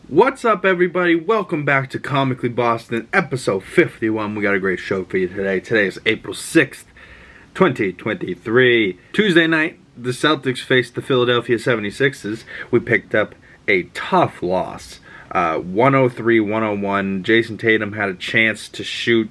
What's up, everybody? Welcome back to Comically Boston, episode 51. We got a great show for you today. Today is April 6th, 2023. Tuesday night, the Celtics faced the Philadelphia 76ers. We picked up a tough loss, 103-101. Jason Tatum had a chance to shoot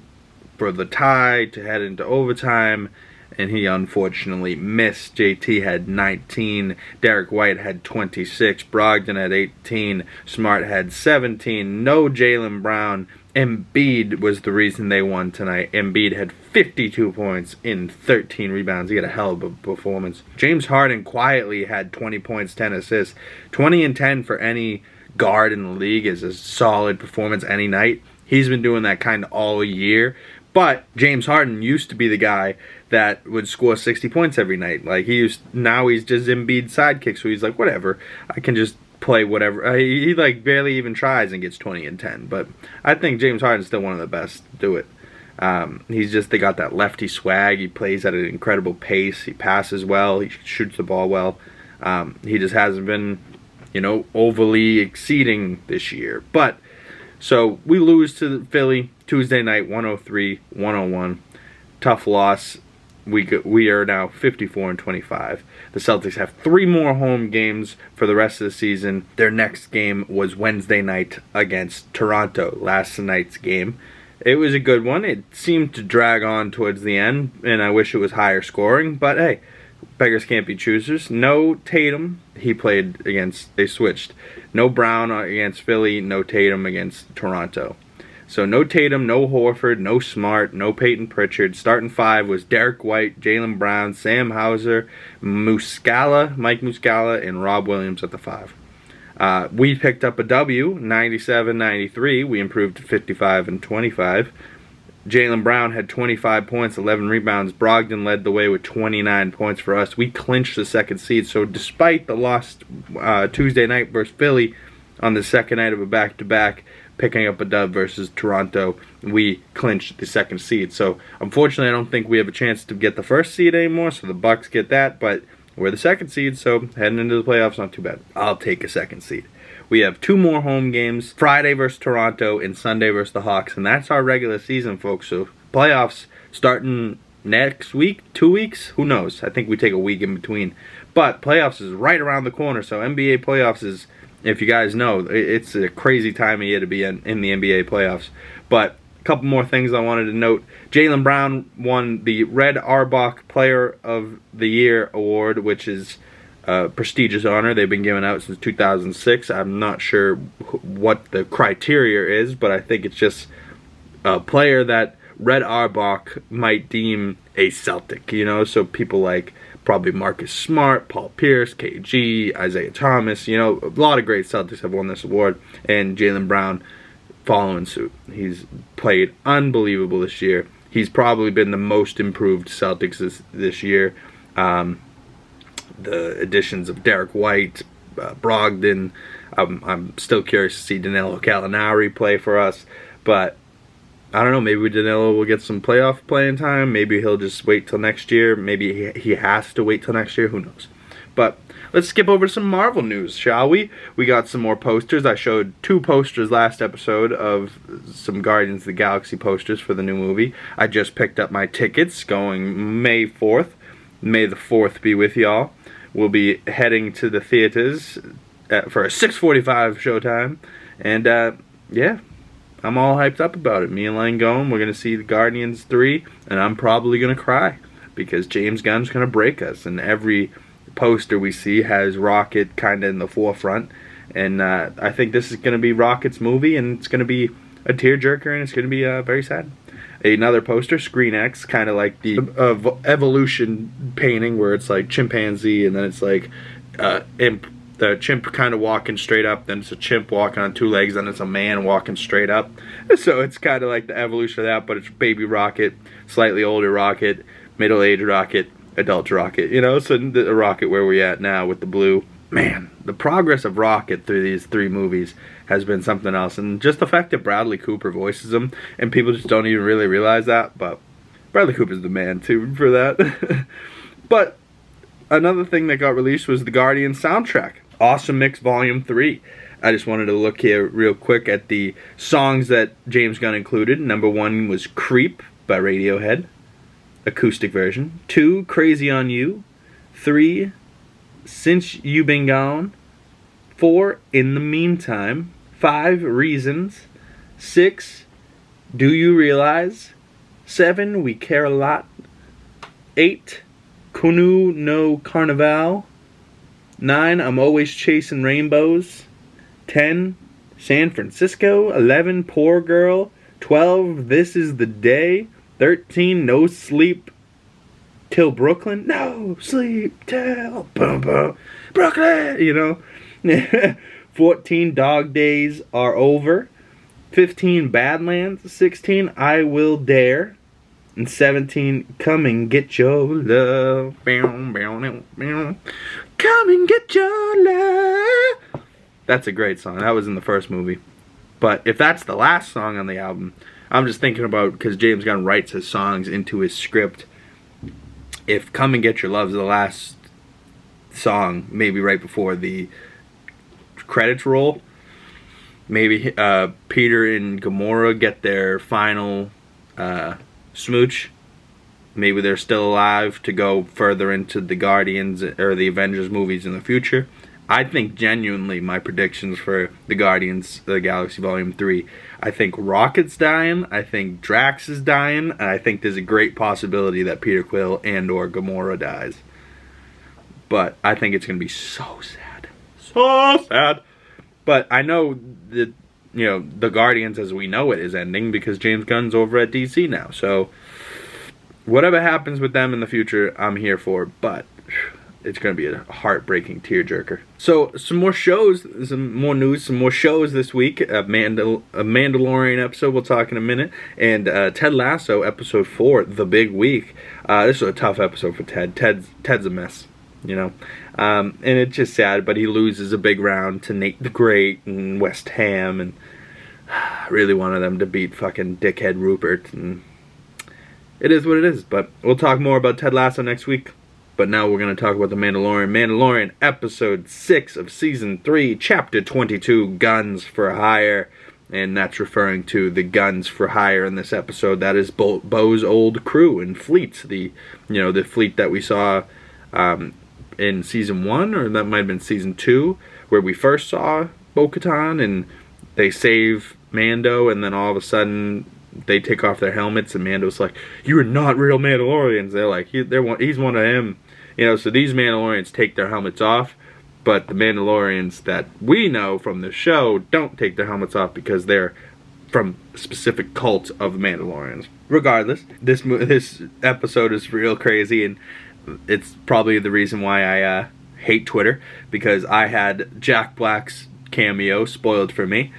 for the tie to head into overtime, and he unfortunately missed. JT had 19, Derek White had 26, Brogdon had 18, Smart had 17, no Jaylen Brown. Embiid was the reason they won tonight. Embiid had 52 points in 13 rebounds. He had a hell of a performance. James Harden quietly had 20 points, 10 assists. 20 and 10 for any guard in the league is a solid performance any night. He's been doing that kind of all year. But James Harden used to be the guy that would score 60 points every night. Now he's just Embiid's sidekick, so he's like, whatever, I can just play whatever. He barely even tries and gets 20 and 10. But I think James Harden's still one of the best to do it. They got that lefty swag. He plays at an incredible pace. He passes well. He shoots the ball well. He just hasn't been, overly exceeding this year. But so we lose to Philly Tuesday night, 103-101. Tough loss. We are now 54-25. The Celtics have 3 more home games for the rest of the season. Their next game was Wednesday night against Toronto, last night's game. It was a good one. It seemed to drag on towards the end, and I wish it was higher scoring. But hey, beggars can't be choosers. No Tatum. They switched. No Brown against Philly. No Tatum against Toronto. So no Tatum, no Horford, no Smart, no Peyton Pritchard. Starting 5 was Derek White, Jaylen Brown, Sam Hauser, Mike Muscala, and Rob Williams at the 5. We picked up a W, 97-93. We improved to 55-25. Jaylen Brown had 25 points, 11 rebounds. Brogdon led the way with 29 points for us. We clinched the second seed. So despite the loss Tuesday night versus Philly on the second night of a back-to-back, picking up a dub versus Toronto, we clinched the second seed. So unfortunately, I don't think we have a chance to get the first seed anymore, so the Bucks get that, but we're the second seed, so heading into the playoffs, not too bad. I'll take a second seed. We have 2 more home games, Friday versus Toronto and Sunday versus the Hawks, and that's our regular season, folks. So playoffs starting next week, 2 weeks, who knows? I think we take a week in between. But playoffs is right around the corner, so NBA playoffs is, if you guys know, it's a crazy time of year to be in the NBA playoffs. But a couple more things I wanted to note. Jaylen Brown won the Red Auerbach Player of the Year award, which is a prestigious honor. They've been giving out since 2006. I'm not sure what the criteria is, but I think it's just a player that Red Auerbach might deem a Celtic, so people like probably Marcus Smart, Paul Pierce, KG, Isaiah Thomas, a lot of great Celtics have won this award, and Jaylen Brown following suit. He's played unbelievable this year. He's probably been the most improved Celtics this year. The additions of Derek White, Brogdon, I'm still curious to see Danilo Gallinari play for us, but I don't know, maybe Danilo will get some playoff playing time. Maybe he'll just wait till next year. Maybe he has to wait till next year. Who knows? But let's skip over to some Marvel news, shall we? We got some more posters. I showed 2 posters last episode of some Guardians of the Galaxy posters for the new movie. I just picked up my tickets going May 4th. May the 4th be with y'all. We'll be heading to the theaters for a 6:45 showtime. And, yeah. I'm all hyped up about it. Me and Lane going. We're going to see the Guardians 3, and I'm probably going to cry because James Gunn's going to break us. And every poster we see has Rocket kind of in the forefront. And I think this is going to be Rocket's movie, and it's going to be a tearjerker, and it's going to be very sad. Another poster, Screen X, kind of like the evolution painting where it's like chimpanzee, and then it's like the chimp kind of walking straight up, then it's a chimp walking on 2 legs, then it's a man walking straight up. So it's kind of like the evolution of that, but it's baby Rocket, slightly older Rocket, middle-aged Rocket, adult Rocket, so the Rocket where we're at now with the blue. Man, the progress of Rocket through these 3 movies has been something else, and just the fact that Bradley Cooper voices him, and people just don't even really realize that, but Bradley Cooper's the man, too, for that. But another thing that got released was the Guardians soundtrack. Awesome Mix Volume 3. I just wanted to look here real quick at the songs that James Gunn included. Number 1 was Creep by Radiohead, acoustic version. 2, Crazy on You. 3, Since You Been Gone. 4, In the Meantime. 5, Reasons. 6, Do You Realize. 7, We Care a Lot. 8, Kunu no Carnival. 9, I'm Always Chasing Rainbows. 10, San Francisco. 11, Poor Girl. 12, This Is the Day. 13, No Sleep Till Brooklyn. No sleep till boom boom Brooklyn. You know. 14, Dog Days Are Over. 15, Badlands. 16, I Will Dare. And 17, Come and Get Your Love. Come and get your love. That's a great song. That was in the first movie. But if that's the last song on the album, I'm just thinking about, because James Gunn writes his songs into his script, if Come and Get Your Love is the last song, maybe right before the credits roll, maybe Peter and Gamora get their final smooch. Maybe they're still alive to go further into the Guardians or the Avengers movies in the future. I think genuinely my predictions for the Guardians of the Galaxy Volume 3, I think Rocket's dying, I think Drax is dying, and I think there's a great possibility that Peter Quill and or Gamora dies. But I think it's going to be so sad. So sad. But I know that, you know, the Guardians as we know it is ending because James Gunn's over at DC now. So whatever happens with them in the future, I'm here for. But it's going to be a heartbreaking tearjerker. So some more shows, some more news, some more shows this week. A Mandalorian episode we'll talk in a minute. And Ted Lasso episode 4, The Big Week. This was a tough episode for Ted. Ted's a mess, you know. And it's just sad, but he loses a big round to Nate the Great and West Ham. And I really wanted them to beat fucking dickhead Rupert. And it is what it is. But we'll talk more about Ted Lasso next week. But now we're going to talk about The Mandalorian. Mandalorian, Episode 6 of Season 3, Chapter 22, Guns for Hire. And that's referring to the guns for hire in this episode. That is Bo's old crew and fleet. The fleet that we saw in Season 1, or that might have been Season 2, where we first saw Bo-Katan, and they save Mando, and then all of a sudden they take off their helmets, and Mando's like, "You are not real Mandalorians." They're like, he's one of them. You know, so these Mandalorians take their helmets off, but the Mandalorians that we know from the show don't take their helmets off because they're from a specific cult of Mandalorians. Regardless, this episode is real crazy, and it's probably the reason why I hate Twitter, because I had Jack Black's cameo spoiled for me.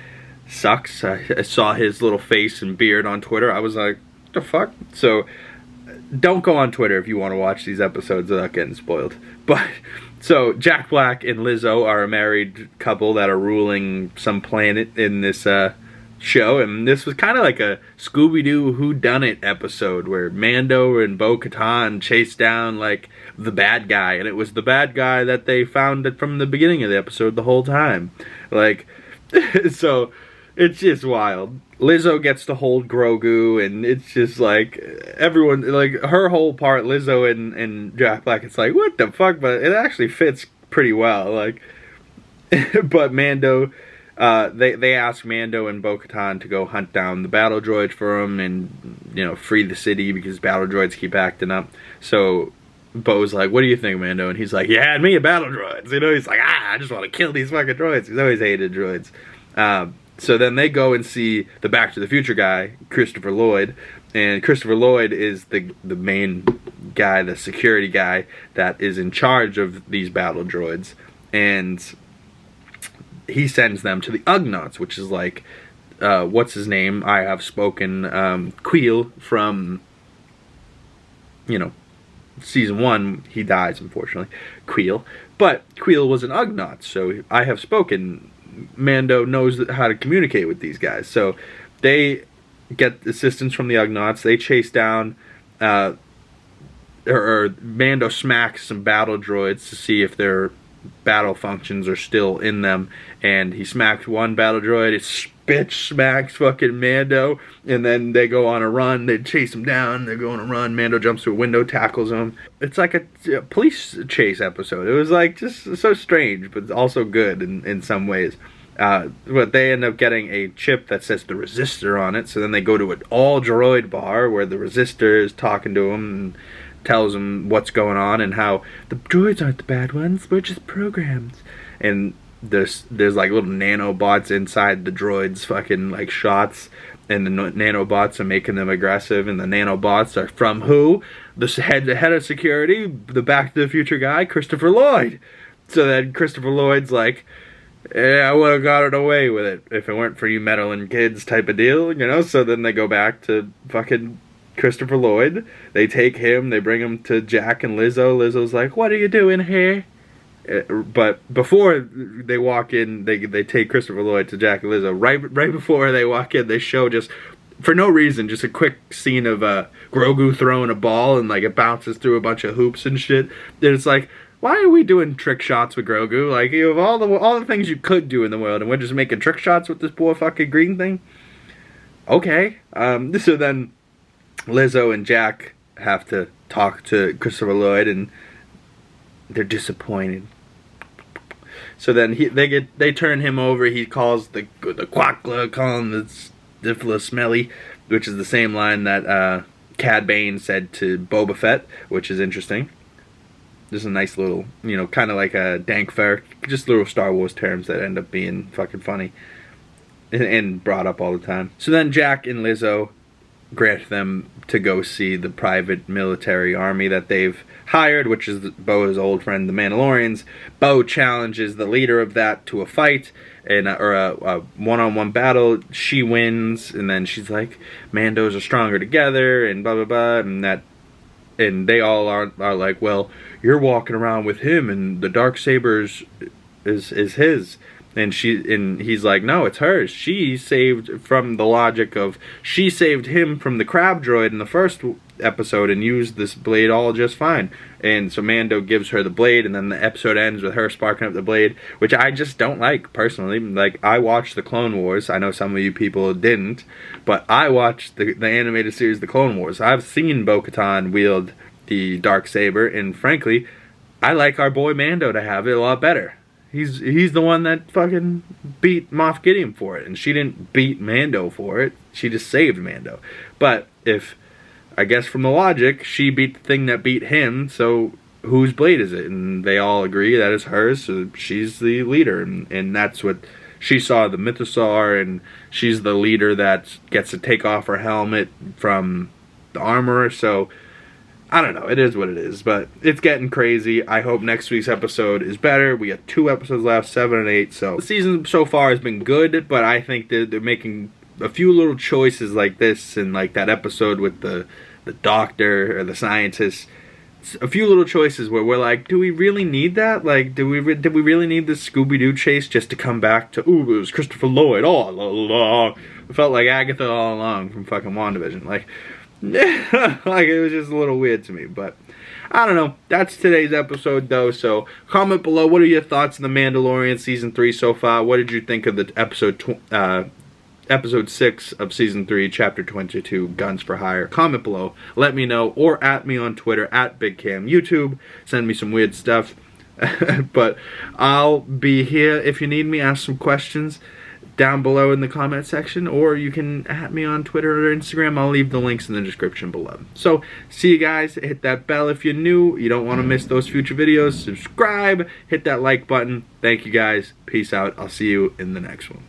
Sucks. I saw his little face and beard on Twitter. I was like, what the fuck? So don't go on Twitter if you want to watch these episodes without getting spoiled. But so Jack Black and Lizzo are a married couple that are ruling some planet in this show, and this was kind of like a Scooby-Doo whodunit episode where Mando and Bo-Katan chased down like the bad guy, and it was the bad guy that they found from the beginning of the episode the whole time. Like, so it's just wild. Lizzo gets to hold Grogu, and it's just like everyone, like her whole part, Lizzo and Jack Black, it's like, what the fuck? But it actually fits pretty well. Like, but Mando, they ask Mando and Bo-Katan to go hunt down the battle droids for them and, you know, free the city because battle droids keep acting up. So Bo's like, what do you think, Mando? And he's like, you had me at battle droids. You know, he's like, I just want to kill these fucking droids. He's always hated droids. So then they go and see the Back to the Future guy, Christopher Lloyd. And Christopher Lloyd is the main guy, the security guy that is in charge of these battle droids. And he sends them to the Ugnaughts, which is like, what's his name? I have spoken, Queel from, you know, Season 1. He dies, unfortunately, Queel. But Queel was an Ugnaught, so I have spoken. Mando knows how to communicate with these guys. So they get assistance from the Ugnaughts. They chase down, or Mando smacks some battle droids to see if they're battle functions are still in them, and he smacks one battle droid, it bitch smacks fucking Mando, and then they go on a run, they chase him down, they're going on a run, Mando jumps through a window, tackles him. It's like a police chase episode. It was like just so strange, but also good in some ways. But they end up getting a chip that says the Resistor on it, so then they go to an all-droid bar where the Resistor is talking to him and tells him what's going on and how the droids aren't the bad ones, we're just programs. And there's like little nanobots inside the droids fucking like shots, and the nanobots are making them aggressive, and the nanobots are from who? The head of security, the Back to the Future guy, Christopher Lloyd. So then Christopher Lloyd's like, yeah, I would have got it away with it if it weren't for you meddling kids type of deal, you know? So then they go back to fucking Christopher Lloyd. They take him, they bring him to Jack and Lizzo. Lizzo's like, what are you doing here? But before they walk in, they take Christopher Lloyd to Jack and Lizzo. Right before they walk in, they show just, for no reason, just a quick scene of Grogu throwing a ball and like it bounces through a bunch of hoops and shit. And it's like, why are we doing trick shots with Grogu? Like, you have all the things you could do in the world, and we're just making trick shots with this poor fucking green thing? Okay. So then Lizzo and Jack have to talk to Christopher Lloyd, and they're disappointed. So then they turn him over. He calls the Quackla, calling the Stifla Smelly, which is the same line that Cad Bane said to Boba Fett, which is interesting. There's a nice little, you know, kind of like a dank fair, just little Star Wars terms that end up being fucking funny and brought up all the time. So then Jack and Lizzo grant them to go see the private military army that they've hired, which is Bo's old friend, the Mandalorians. Bo challenges the leader of that to a fight, or a one-on-one battle. She wins, and then she's like, Mandos are stronger together, and blah, blah, blah, and they all are like, well, you're walking around with him, and the Darksaber is his. And he's like, no, it's hers. She saved, from the logic of, she saved him from the crab droid in the first episode and used this blade all just fine. And so Mando gives her the blade, and then the episode ends with her sparking up the blade, which I just don't like, personally. Like, I watched the Clone Wars. I know some of you people didn't, but I watched the animated series, The Clone Wars. I've seen Bo-Katan wield the Darksaber, and frankly, I like our boy Mando to have it a lot better. He's the one that fucking beat Moff Gideon for it, and she didn't beat Mando for it. She just saved Mando. But I guess from the logic, she beat the thing that beat him, so whose blade is it? And they all agree that it's hers, so she's the leader, and that's what she saw, the mythosaur, and she's the leader that gets to take off her helmet from the armorer. So I don't know, it is what it is, but it's getting crazy. I hope next week's episode is better. We got 2 episodes left, 7 and 8, so the season so far has been good, but I think that they're making a few little choices like this, and like that episode with the doctor or the scientist. A few little choices where we're like, do we really need that? Like, did we really need this Scooby-Doo chase just to come back to, ooh, it was Christopher Lloyd all along. It felt like Agatha all along from fucking WandaVision. Like, like, it was just a little weird to me, but I don't know. That's today's episode, though, so comment below. What are your thoughts on The Mandalorian Season 3 so far? What did you think of the Episode 6 of Season 3, Chapter 22, Guns for Hire? Comment below. Let me know, or at me on Twitter, at BigCam YouTube. Send me some weird stuff. But I'll be here if you need me. Ask some questions down below in the comment section, or you can at me on Twitter or Instagram. I'll leave the links in the description below. So, see you guys. Hit that bell if you're new. You don't want to miss those future videos. Subscribe. Hit that like button. Thank you guys. Peace out. I'll see you in the next one.